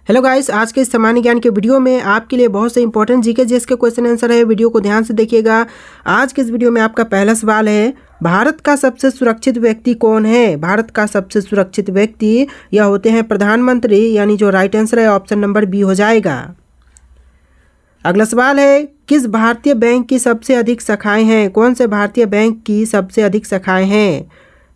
Hello guys, आज के इस सामान्य ज्ञान के वीडियो में आपके लिए बहुत से इंपॉर्टेंट जीके जीएस के क्वेश्चन आंसर है। वीडियो को ध्यान से देखिएगा। आज के इस वीडियो में आपका पहला सवाल है, भारत का सबसे सुरक्षित व्यक्ति कौन है? भारत का सबसे सुरक्षित व्यक्ति यह होते हैं प्रधानमंत्री, यानी जो राइट आंसर है ऑप्शन नंबर बी हो जाएगा। अगला सवाल है, किस भारतीय बैंक की सबसे अधिक शाखाएं हैं? कौन से भारतीय बैंक की सबसे अधिक शाखाएं हैं?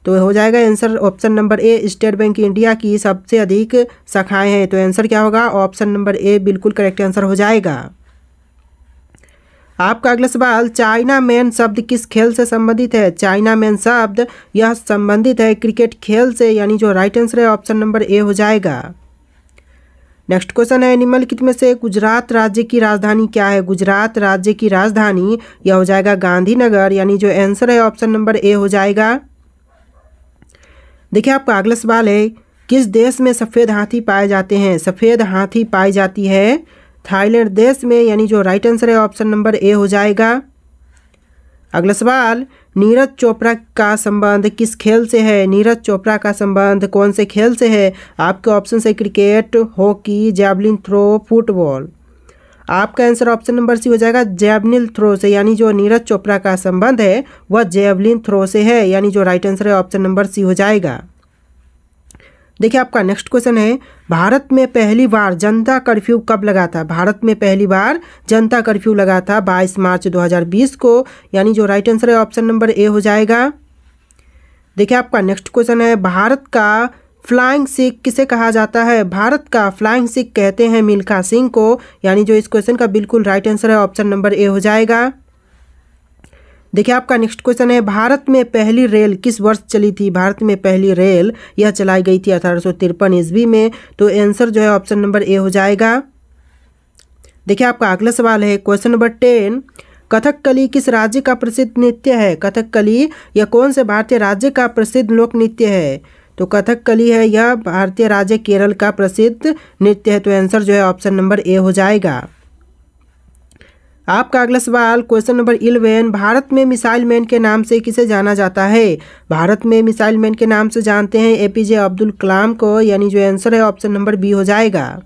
तो हो जाएगा answer option number A, state bank India की सबसे अधिक शाखाएं हैं। तो आंसर क्या होगा? ऑप्शन नंबर ए बिल्कुल करेक्ट आंसर हो जाएगा। आपका अगला सवाल, चाइना मैन शब्द किस खेल से संबंधित है? चाइना मैन शब्द यह संबंधित है क्रिकेट खेल से, यानी जो राइट आंसर है ऑप्शन नंबर ए हो जाएगा। नेक्स्ट क्वेश्चन है, निम्नलिखित में से गुजरात राज्य की राजधानी क्या है? गुजरात राज्य की राजधानी यह हो जाएगा गांधीनगर, यानी जो आंसर है ऑप्शन नंबर ए हो जाएगा। देखिए आपका अगला सवाल है, किस देश में सफ़ेद हाथी पाए जाते हैं? सफ़ेद हाथी पाई जाती है थाईलैंड देश में, यानी जो राइट आंसर है ऑप्शन नंबर ए हो जाएगा। अगला सवाल, नीरज चोपड़ा का संबंध किस खेल से है? नीरज चोपड़ा का संबंध कौन से खेल से है? आपके ऑप्शन है cricket, hockey, javelin throw, football. आपका आंसर ऑप्शन नंबर सी हो जाएगा जैवलिन थ्रो से, यानी जो नीरज चोपड़ा का संबंध है वह जैवलिन थ्रो से है, यानी जो राइट आंसर है ऑप्शन नंबर सी हो जाएगा। देखिए आपका नेक्स्ट क्वेश्चन है, भारत में पहली बार जनता कर्फ्यू कब लगा था? भारत में पहली बार जनता कर्फ्यू लगा था 22 मार्च 2020 को, यानी जो राइट आंसर है ऑप्शन नंबर ए हो जाएगा। देखिए आपका नेक्स्ट क्वेश्चन है, भारत का फ्लाइंग सिख किसे कहा जाता है? भारत का फ्लाइंग सिख कहते हैं मिल्खा सिंह को, यानी जो इस क्वेश्चन का बिल्कुल राइट आंसर है ऑप्शन नंबर ए हो जाएगा। देखिए आपका नेक्स्ट क्वेश्चन है, भारत में पहली रेल किस वर्ष चली थी? भारत में पहली रेल यह चलाई गई थी 1853 ईस्वी में, तो आंसर जो है ऑप्शन नंबर ए हो जाएगा। देखिए आपका अगला सवाल है, क्वेश्चन नंबर 10, कथकली किस राज्य का प्रसिद्ध नृत्य है? कथकली यह कौन से भारतीय राज्य का प्रसिद्ध लोक नृत्य है? तो कथकली है यह भारतीय राज्य केरल का प्रसिद्ध नृत्य है, तो आंसर जो है ऑप्शन नंबर ए हो जाएगा। आपका अगला सवाल, क्वेश्चन नंबर 11, भारत में मिसाइल मैन के नाम से किसे जाना जाता है? भारत में मिसाइल मैन के नाम से जानते हैं एपीजे अब्दुल कलाम को, यानी जो आंसर है ऑप्शन नंबर बी हो जाएगा।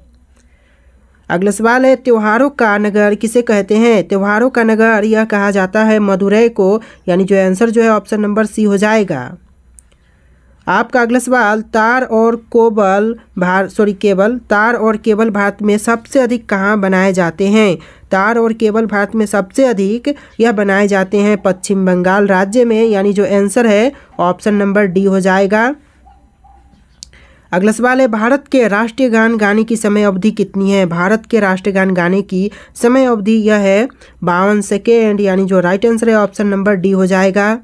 अगला सवाल है, त्योहारों का नगर किसे कहते हैं? त्योहारों का नगर यह कहा जाता है मदुरई को, यानी जो आंसर जो है ऑप्शन नंबर सी हो जाएगा। आपका अगला सवाल, तार और केबल भारत में सबसे अधिक कहाँ बनाए जाते हैं? तार और केबल भारत में सबसे अधिक यह बनाए जाते हैं पश्चिम बंगाल राज्य में, यानी जो आंसर है ऑप्शन नंबर डी हो जाएगा। अगला सवाल है, भारत के राष्ट्रीय गान गाने की समय अवधि कितनी है? भारत के राष्ट्रीय गान गाने की समय अवधि यह है 52 सेकेंड, यानी जो राइट आंसर है ऑप्शन नंबर डी हो जाएगा।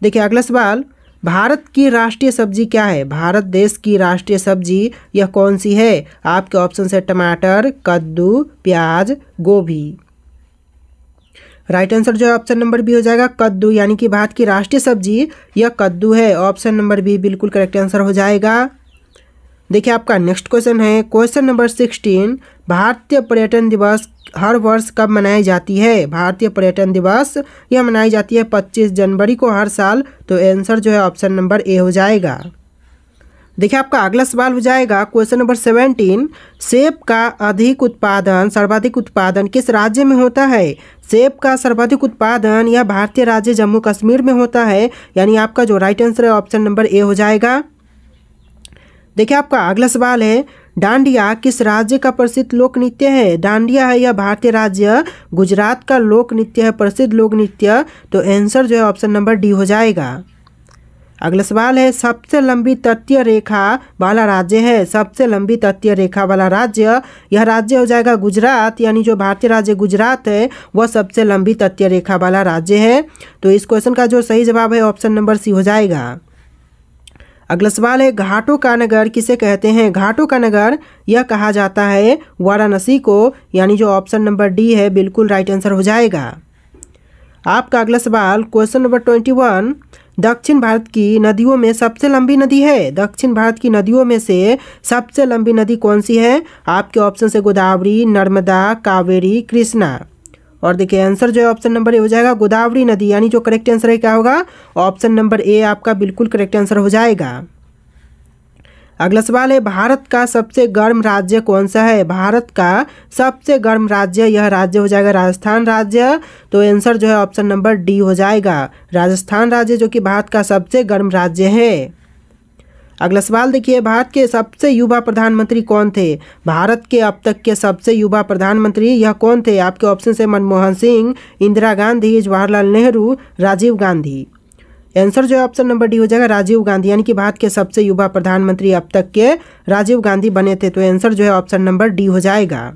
देखिए अगला सवाल, भारत की राष्ट्रीय सब्जी क्या है? भारत देश की राष्ट्रीय सब्जी यह कौन सी है? आपके ऑप्शन है टमाटर, कद्दू, प्याज, गोभी। राइट आंसर जो है ऑप्शन नंबर बी हो जाएगा कद्दू, यानी कि भारत की राष्ट्रीय सब्जी यह कद्दू है। ऑप्शन नंबर बी बिल्कुल करेक्ट आंसर हो जाएगा। देखिए आपका नेक्स्ट क्वेश्चन है, क्वेश्चन नंबर 16, भारतीय पर्यटन दिवस हर वर्ष कब मनाई जाती है? भारतीय पर्यटन दिवस यह मनाई जाती है 25 जनवरी को हर साल, तो आंसर जो है ऑप्शन नंबर ए हो जाएगा। देखिए आपका अगला सवाल हो जाएगा, क्वेश्चन नंबर 17, सेब का सर्वाधिक उत्पादन किस राज्य में होता है? सेब का सर्वाधिक उत्पादन यह भारतीय राज्य जम्मू कश्मीर में होता है, यानी आपका जो राइट आंसर है ऑप्शन नंबर ए हो जाएगा। देखिए आपका अगला सवाल है, डांडिया किस राज्य का प्रसिद्ध लोक नृत्य है? डांडिया है यह भारतीय राज्य गुजरात का लोक नृत्य है, प्रसिद्ध लोक नृत्य, तो आंसर जो है ऑप्शन नंबर डी हो जाएगा। अगला सवाल है, सबसे लंबी तटीय रेखा वाला राज्य है? सबसे लंबी तटीय रेखा वाला राज्य यह राज्य हो जाएगा गुजरात, यानी जो भारतीय राज्य गुजरात है वह सबसे लंबी तटीय रेखा वाला राज्य है, तो इस क्वेश्चन का जो सही जवाब है ऑप्शन नंबर सी हो जाएगा। अगला सवाल है, घाटों का नगर किसे कहते हैं? घाटों का नगर यह कहा जाता है वाराणसी को, यानी जो ऑप्शन नंबर डी है बिल्कुल राइट आंसर हो जाएगा। आपका अगला सवाल, क्वेश्चन नंबर 21, दक्षिण भारत की नदियों में सबसे लंबी नदी है? दक्षिण भारत की नदियों में से सबसे लंबी नदी कौन सी है? आपके ऑप्शन है गोदावरी, नर्मदा, कावेरी, कृष्णा। और देखिए आंसर जो है ऑप्शन नंबर ए हो जाएगा गोदावरी नदी, यानी जो करेक्ट आंसर है क्या होगा? ऑप्शन नंबर ए आपका बिल्कुल करेक्ट आंसर हो जाएगा। अगला सवाल है भारत का सबसे गर्म राज्य कौन सा है? भारत का सबसे गर्म राज्य, यह राज्य हो जाएगा राजस्थान राज्य। तो आंसर जो है ऑप्शन नंबर डी हो जाएगा, राजस्थान राज्य जो कि भारत का सबसे गर्म राज्य है। अगला सवाल देखिए, भारत के सबसे युवा प्रधानमंत्री कौन थे? भारत के अब तक के सबसे युवा प्रधानमंत्री यह कौन थे? आपके ऑप्शन है मनमोहन सिंह, इंदिरा गांधी, जवाहरलाल नेहरू, राजीव गांधी। आंसर जो है ऑप्शन नंबर डी हो जाएगा राजीव गांधी, यानी कि भारत के सबसे युवा प्रधानमंत्री अब तक के राजीव गांधी बने थे। तो आंसर जो है ऑप्शन नंबर डी हो जाएगा।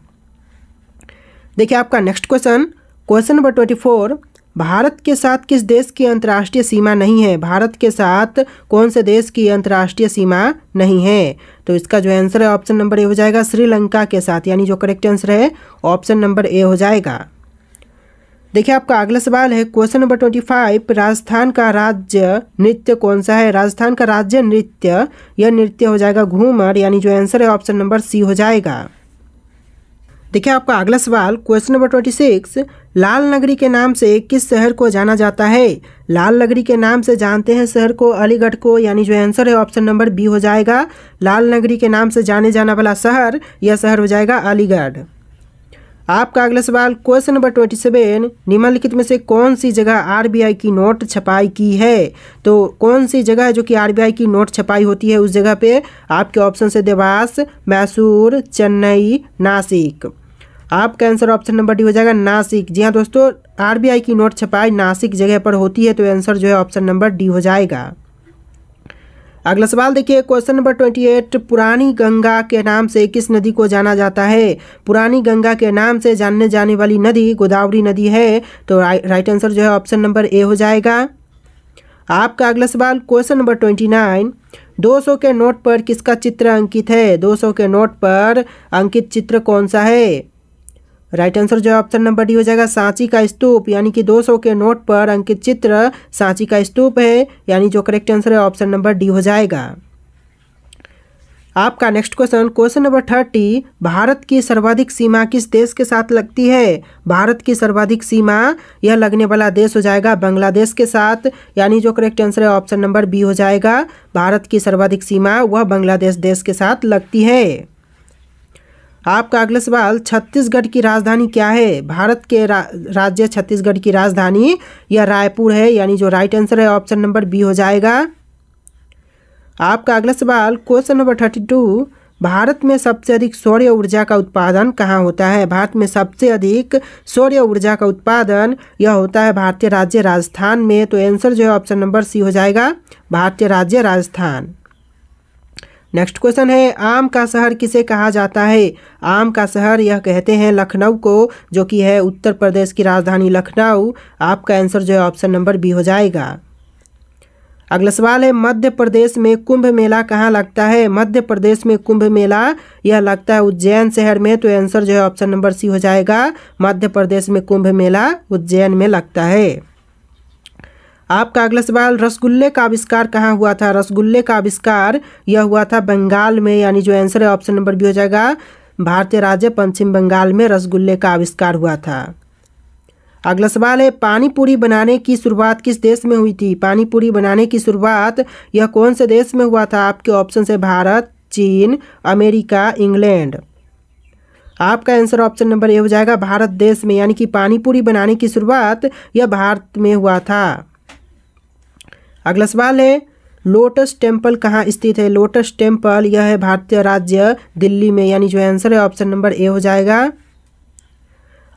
देखिए आपका नेक्स्ट क्वेश्चन नंबर 24, भारत के साथ किस देश की अंतर्राष्ट्रीय सीमा नहीं है? भारत के साथ कौन से देश की अंतर्राष्ट्रीय सीमा नहीं है? तो इसका जो आंसर है ऑप्शन नंबर ए हो जाएगा श्रीलंका के साथ, यानी जो करेक्ट आंसर है ऑप्शन नंबर ए हो जाएगा। देखिए आपका अगला सवाल है क्वेश्चन नंबर 25, राजस्थान का राज्य नृत्य कौन सा है? राजस्थान का राज्य नृत्य, यह नृत्य हो जाएगा घूमर, यानी जो आंसर है ऑप्शन नंबर सी हो जाएगा। देखिए आपका अगला सवाल क्वेश्चन नंबर 26, लाल नगरी के नाम से किस शहर को जाना जाता है? लाल नगरी के नाम से जानते हैं शहर को अलीगढ़ को, यानी जो आंसर है ऑप्शन नंबर बी हो जाएगा। लाल नगरी के नाम से जाने जाने वाला शहर, यह शहर हो जाएगा अलीगढ़। आपका अगला सवाल क्वेश्चन नंबर 27, निम्नलिखित में से कौन सी जगह आरबीआई की नोट छपाई की है? तो कौन सी जगह है जो कि आरबीआई की नोट छपाई होती है? उस जगह पे आपके ऑप्शन से देवास, मैसूर, चेन्नई, नासिक। आपका आंसर ऑप्शन नंबर डी हो जाएगा नासिक। जी हाँ दोस्तों, आरबीआई की नोट छपाई नासिक जगह पर होती है। तो आंसर जो है ऑप्शन नंबर डी हो जाएगा। अगला सवाल देखिए क्वेश्चन नंबर 28, पुरानी गंगा के नाम से किस नदी को जाना जाता है? पुरानी गंगा के नाम से जानने जाने वाली नदी गोदावरी नदी है। तो राइट आंसर जो है ऑप्शन नंबर ए हो जाएगा। आपका अगला सवाल क्वेश्चन नंबर 29, 200 के नोट पर किसका चित्र अंकित है? 200 के नोट पर अंकित चित्र कौन सा है? राइट आंसर जो है ऑप्शन नंबर डी हो जाएगा सांची का स्तूप, यानी कि 200 के नोट पर अंकित चित्र सांची का स्तूप है, यानी जो करेक्ट आंसर है ऑप्शन नंबर डी हो जाएगा। आपका नेक्स्ट क्वेश्चन नंबर 30, भारत की सर्वाधिक सीमा किस देश के साथ लगती है? भारत की सर्वाधिक सीमा यह लगने वाला देश हो जाएगा बांग्लादेश के साथ, यानी जो करेक्ट आंसर है ऑप्शन नंबर बी हो जाएगा। भारत की सर्वाधिक सीमा वह बांग्लादेश देश के साथ लगती है। आपका अगला सवाल, छत्तीसगढ़ की राजधानी क्या है? भारत के राज्य छत्तीसगढ़ की राजधानी यह रायपुर है, यानी जो राइट आंसर है ऑप्शन नंबर बी हो जाएगा। आपका अगला सवाल क्वेश्चन नंबर 32, भारत में सबसे अधिक सौर ऊर्जा का उत्पादन कहाँ होता है? भारत में सबसे अधिक सौर ऊर्जा का उत्पादन यह होता है भारतीय राज्य राजस्थान में। तो आंसर जो है ऑप्शन नंबर सी हो जाएगा, भारतीय राज्य राजस्थान। नेक्स्ट क्वेश्चन है, आम का शहर किसे कहा जाता है? आम का शहर यह कहते हैं लखनऊ को, जो कि है उत्तर प्रदेश की राजधानी लखनऊ। आपका आंसर जो है ऑप्शन नंबर बी हो जाएगा। अगला सवाल है, मध्य प्रदेश में कुंभ मेला कहाँ लगता है? मध्य प्रदेश में कुंभ मेला यह लगता है उज्जैन शहर में। तो आंसर जो है ऑप्शन नंबर सी हो जाएगा, मध्य प्रदेश में कुंभ मेला उज्जैन में लगता है। आपका अगला सवाल, रसगुल्ले का आविष्कार कहाँ हुआ था? रसगुल्ले का आविष्कार यह हुआ था बंगाल में, यानी जो आंसर है ऑप्शन नंबर बी हो जाएगा, भारतीय राज्य पश्चिम बंगाल में रसगुल्ले का आविष्कार हुआ था। अगला सवाल है, पानी पूरी बनाने की शुरुआत किस देश में हुई थी? पानी पूरी बनाने की शुरुआत यह कौन से देश में हुआ था? आपके ऑप्शन है भारत, चीन, अमेरिका, इंग्लैंड। आपका आंसर ऑप्शन नंबर ए हो जाएगा, भारत देश में, यानी कि पानी पूरी बनाने की शुरुआत यह भारत में हुआ था। अगला सवाल है, लोटस टेम्पल कहाँ स्थित है? लोटस टेम्पल यह है भारतीय राज्य दिल्ली में, यानी जो आंसर है ऑप्शन नंबर ए हो जाएगा।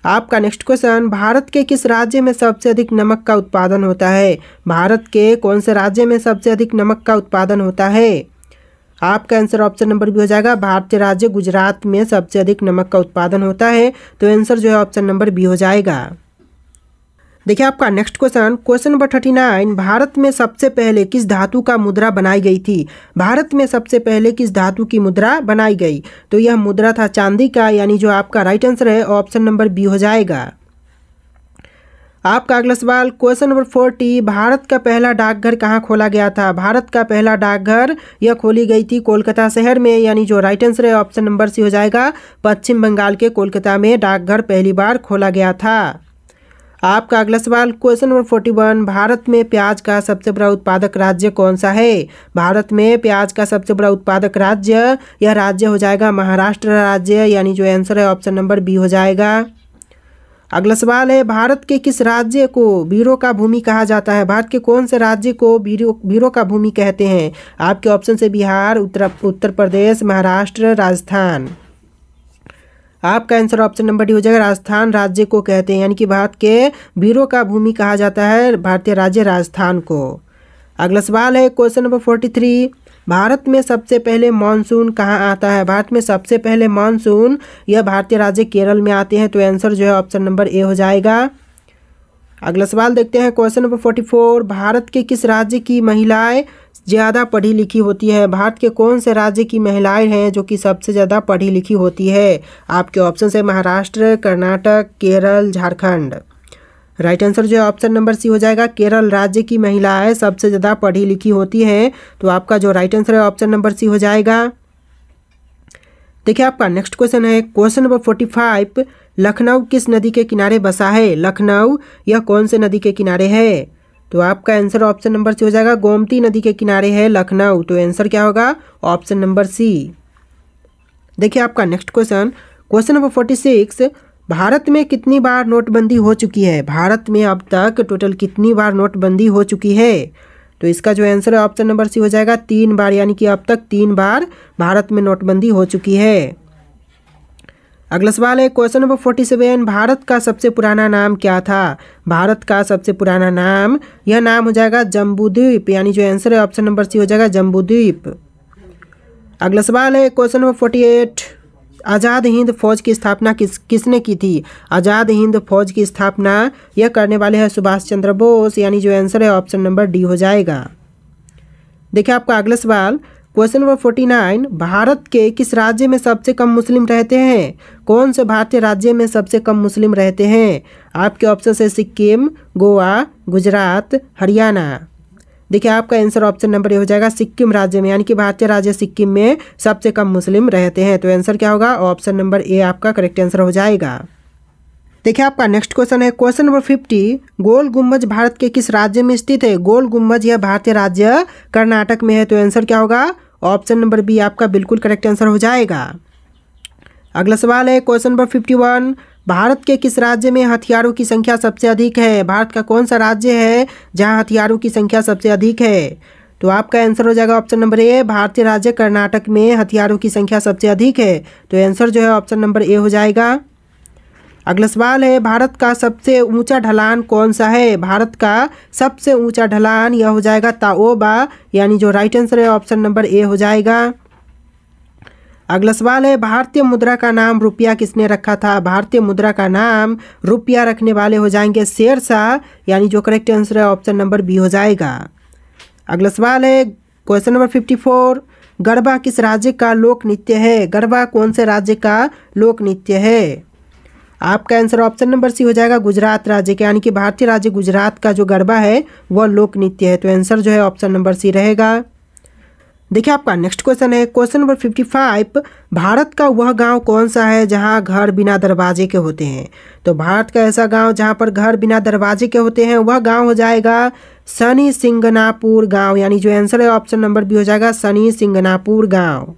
आपका नेक्स्ट क्वेश्चन, भारत के किस राज्य में सबसे अधिक नमक का उत्पादन होता है? भारत के कौन से राज्य में सबसे अधिक नमक का उत्पादन होता है? आपका आंसर ऑप्शन नंबर बी हो जाएगा, भारतीय राज्य गुजरात में सबसे अधिक नमक का उत्पादन होता है। तो आंसर जो है ऑप्शन नंबर बी हो जाएगा। देखिए आपका नेक्स्ट क्वेश्चन नंबर 39, भारत में सबसे पहले किस धातु का मुद्रा बनाई गई थी? भारत में सबसे पहले किस धातु की मुद्रा बनाई गई? तो यह मुद्रा था चांदी का, यानी जो आपका राइट आंसर है ऑप्शन नंबर बी हो जाएगा। आपका अगला सवाल क्वेश्चन नंबर 40, भारत का पहला डाकघर कहाँ खोला गया था? भारत का पहला डाकघर यह खोली गई थी कोलकाता शहर में, यानी जो राइट आंसर है ऑप्शन नंबर सी हो जाएगा, पश्चिम बंगाल के कोलकाता में डाकघर पहली बार खोला गया था। आपका अगला सवाल क्वेश्चन नंबर 41, भारत में प्याज का सबसे बड़ा उत्पादक राज्य कौन सा है? भारत में प्याज का सबसे बड़ा उत्पादक राज्य, यह राज्य हो जाएगा महाराष्ट्र राज्य, यानी जो आंसर है ऑप्शन नंबर बी हो जाएगा। अगला सवाल है, भारत के किस राज्य को वीरों का भूमि कहा जाता है? भारत के कौन से राज्य को वीरों का भूमि कहते हैं? आपके ऑप्शन से बिहार, उत्तर प्रदेश, महाराष्ट्र, राजस्थान। आपका आंसर ऑप्शन नंबर डी हो जाएगा, राजस्थान राज्य को कहते हैं, यानी कि भारत के वीरों का भूमि कहा जाता है भारतीय राज्य राजस्थान को। अगला सवाल है क्वेश्चन नंबर 43, भारत में सबसे पहले मानसून कहाँ आता है? भारत में सबसे पहले मानसून यह भारतीय राज्य केरल में आते हैं, तो आंसर जो है ऑप्शन नंबर ए हो जाएगा। अगला सवाल देखते हैं क्वेश्चन नंबर 44, भारत के किस राज्य की महिलाएं ज़्यादा पढ़ी लिखी होती है? भारत के कौन से राज्य की महिलाएं हैं जो कि सबसे ज़्यादा पढ़ी लिखी होती है? आपके ऑप्शन है महाराष्ट्र, कर्नाटक, केरल, झारखंड। राइट आंसर जो है ऑप्शन नंबर सी हो जाएगा, केरल राज्य की महिलाएं सबसे ज़्यादा पढ़ी लिखी होती हैं, तो आपका जो राइट आंसर है ऑप्शन नंबर सी हो जाएगा। देखिए आपका नेक्स्ट क्वेश्चन है क्वेश्चन नंबर 45, लखनऊ किस नदी के किनारे बसा है? लखनऊ यह कौन से नदी के किनारे है? तो आपका आंसर ऑप्शन नंबर सी हो जाएगा, गोमती नदी के किनारे है लखनऊ, तो आंसर क्या होगा? Option number C. देखिए आपका next question question number 46, Bharat में कितनी बार नोटबंदी हो चुकी है? भारत में अब तक टोटल कितनी बार नोटबंदी हो चुकी है? तो इसका जो आंसर है ऑप्शन नंबर सी हो जाएगा, 3 बार, यानी कि अब तक 3 बार भारत में नोटबंदी हो चुकी है। अगला सवाल है क्वेश्चन नंबर 47, भारत का सबसे पुराना नाम क्या था? भारत का सबसे पुराना नाम, यह नाम हो जाएगा जम्बूद्वीप, यानी जो आंसर है ऑप्शन नंबर सी हो जाएगा, जम्बूद्वीप। अगला सवाल है क्वेश्चन नंबर 48, आज़ाद हिंद फौज की स्थापना किसने की थी? आज़ाद हिंद फौज की स्थापना यह करने वाले हैं सुभाष चंद्र बोस, यानी जो आंसर है ऑप्शन नंबर डी हो जाएगा। देखिए आपका अगला सवाल क्वेश्चन नंबर 49, भारत के किस राज्य में सबसे कम मुस्लिम रहते हैं? कौन से भारतीय राज्य में सबसे कम मुस्लिम रहते हैं? आपके ऑप्शन है सिक्किम, गोवा, गुजरात, हरियाणा। देखिए आपका आंसर ऑप्शन नंबर ए हो जाएगा, सिक्किम राज्य में, यानी कि भारतीय राज्य सिक्किम में सबसे कम मुस्लिम रहते हैं, तो आंसर क्या होगा? ऑप्शन नंबर ए आपका करेक्ट आंसर हो जाएगा। देखिए आपका नेक्स्ट क्वेश्चन है क्वेश्चन नंबर 50, गोल गुम्बज भारत के किस राज्य में स्थित है? गोल गुम्बज यह भारतीय राज्य कर्नाटक में है, तो आंसर क्या होगा? ऑप्शन नंबर बी आपका बिल्कुल करेक्ट आंसर हो जाएगा। अगला सवाल है क्वेश्चन नंबर 51, भारत के किस राज्य में हथियारों की संख्या सबसे अधिक है? भारत का कौन सा राज्य है जहां हथियारों की संख्या सबसे अधिक है? तो आपका आंसर हो जाएगा ऑप्शन नंबर ए, भारतीय राज्य कर्नाटक में हथियारों की संख्या सबसे अधिक है, तो आंसर जो है ऑप्शन नंबर ए हो जाएगा। अगला सवाल है भारत का सबसे ऊंचा ढलान कौन सा है? भारत का सबसे ऊंचा ढलान यह हो जाएगा ताओबा, यानी जो राइट आंसर है ऑप्शन नंबर ए हो जाएगा। अगला सवाल है भारतीय मुद्रा का नाम रुपया किसने रखा था? भारतीय मुद्रा का नाम रुपया रखने वाले हो जाएंगे शेरशाह, यानी जो करेक्ट आंसर है ऑप्शन नंबर बी हो जाएगा। अगला सवाल है क्वेश्चन नंबर 54, गरबा किस राज्य का लोक नृत्य है? गरबा कौन से राज्य का लोक नृत्य है? आपका आंसर ऑप्शन नंबर सी हो जाएगा, गुजरात राज्य के, यानी कि भारतीय राज्य गुजरात का जो गरबा है वह लोक नृत्य है, तो आंसर जो है ऑप्शन नंबर सी रहेगा। देखिए आपका नेक्स्ट क्वेश्चन है क्वेश्चन नंबर 55, भारत का वह गांव कौन सा है जहां घर बिना दरवाजे के होते हैं? तो भारत का ऐसा गांव जहां पर घर बिना दरवाजे के होते हैं वह गांव हो जाएगा शनि सिंगनापुर गांव, यानी जो आंसर है ऑप्शन नंबर बी हो जाएगा, शनि सिंगनापुर गांव।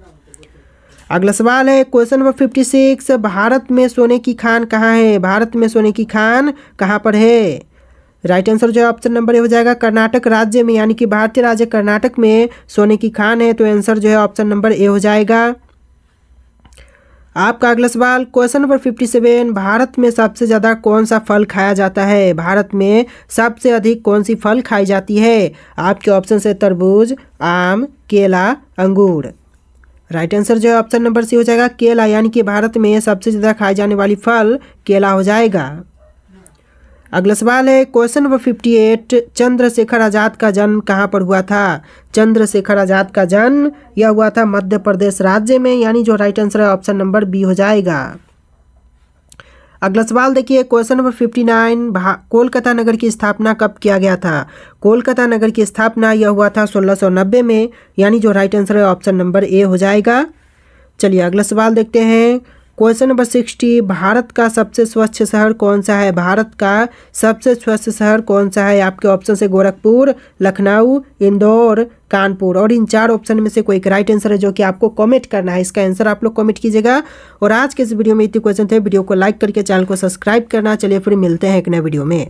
अगला सवाल है क्वेश्चन नंबर 56, भारत में सोने की खान कहाँ है? भारत में सोने की खान कहाँ पर है? राइट आंसर जो है ऑप्शन नंबर ए हो जाएगा, कर्नाटक राज्य में, यानी कि भारतीय राज्य कर्नाटक में सोने की खान है, तो आंसर जो है ऑप्शन नंबर ए हो जाएगा। आपका अगला सवाल क्वेश्चन नंबर 57, भारत में सबसे ज़्यादा कौन सा फल खाया जाता है? भारत में सबसे अधिक कौन सी फल खाई जाती है? आपके ऑप्शन है तरबूज, आम, केला, अंगूर। राइट आंसर जो है ऑप्शन नंबर सी हो जाएगा, केला, यानी कि भारत में सबसे ज़्यादा खाई जाने वाली फल केला हो जाएगा। अगला सवाल है क्वेश्चन नंबर 58, चंद्रशेखर आज़ाद का जन्म कहाँ पर हुआ था? चंद्रशेखर आज़ाद का जन्म यह हुआ था मध्य प्रदेश राज्य में, यानी जो राइट आंसर है ऑप्शन नंबर बी हो जाएगा। अगला सवाल देखिए क्वेश्चन नंबर 59, कोलकाता नगर की स्थापना कब किया गया था? कोलकाता नगर की स्थापना यह हुआ था 1690 में, यानी जो राइट आंसर है ऑप्शन नंबर ए हो जाएगा। चलिए अगला सवाल देखते हैं क्वेश्चन नंबर 60, भारत का सबसे स्वच्छ शहर कौन सा है? भारत का सबसे स्वच्छ शहर कौन सा है? आपके ऑप्शन है गोरखपुर, लखनऊ, इंदौर, कानपुर। और इन 4 ऑप्शन में से कोई एक राइट आंसर है जो कि आपको कमेंट करना है। इसका आंसर आप लोग कमेंट कीजिएगा। और आज के इस वीडियो में इतने क्वेश्चन थे। वीडियो को लाइक करके चैनल को सब्सक्राइब करना। चलिए फिर मिलते हैं एक नए वीडियो में।